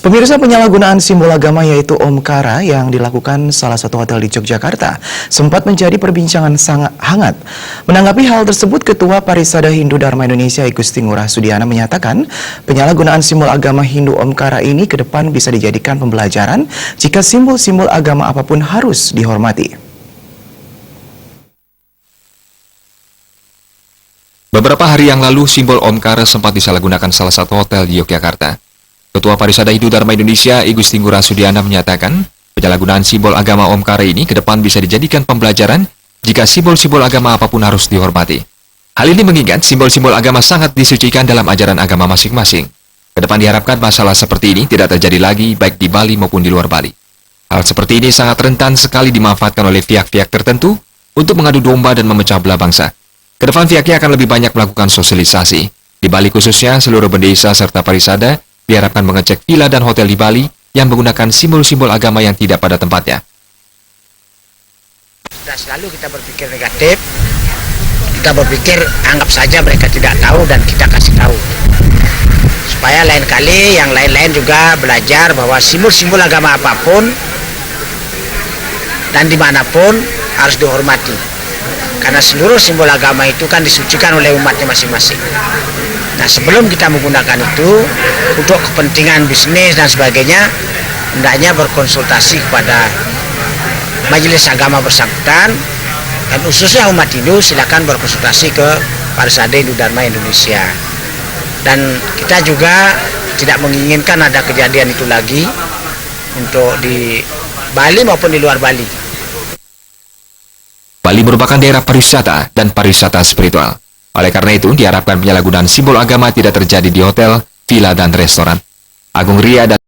Pemirsa, penyalahgunaan simbol agama yaitu Omkara yang dilakukan salah satu hotel di Yogyakarta sempat menjadi perbincangan sangat hangat. Menanggapi hal tersebut, Ketua Parisada Hindu Dharma Indonesia Igusti Ngurah Sudiana menyatakan penyalahgunaan simbol agama Hindu Omkara ini ke depan bisa dijadikan pembelajaran jika simbol-simbol agama apapun harus dihormati. Beberapa hari yang lalu, simbol Omkara sempat disalahgunakan salah satu hotel di Yogyakarta. Ketua Parisada Hindu Dharma Indonesia Igusti Ngurah Sudiana menyatakan, penyalahgunaan simbol agama Omkara ini ke depan bisa dijadikan pembelajaran jika simbol-simbol agama apapun harus dihormati. Hal ini mengingat simbol-simbol agama sangat disucikan dalam ajaran agama masing-masing. Ke depan diharapkan masalah seperti ini tidak terjadi lagi baik di Bali maupun di luar Bali. Hal seperti ini sangat rentan sekali dimanfaatkan oleh pihak-pihak tertentu untuk mengadu domba dan memecah belah bangsa. Ke depan pihaknya akan lebih banyak melakukan sosialisasi. Di Bali khususnya, seluruh bendesa serta parisada diharapkan mengecek villa dan hotel di Bali yang menggunakan simbol-simbol agama yang tidak pada tempatnya. Selalu kita berpikir negatif, kita berpikir anggap saja mereka tidak tahu dan kita kasih tahu. Supaya lain kali yang lain-lain juga belajar bahwa simbol-simbol agama apapun dan dimanapun harus dihormati. Karena seluruh simbol agama itu kan disucikan oleh umatnya masing-masing. Nah, sebelum kita menggunakan itu untuk kepentingan bisnis dan sebagainya, hendaknya berkonsultasi kepada majelis agama bersangkutan dan khususnya umat Hindu silakan berkonsultasi ke Parisada Hindu Dharma Indonesia. Dan kita juga tidak menginginkan ada kejadian itu lagi untuk di Bali maupun di luar Bali. Bali merupakan daerah pariwisata dan pariwisata spiritual. Oleh karena itu, diharapkan penyalahgunaan simbol agama tidak terjadi di hotel, villa, dan restoran. Agung Ria dan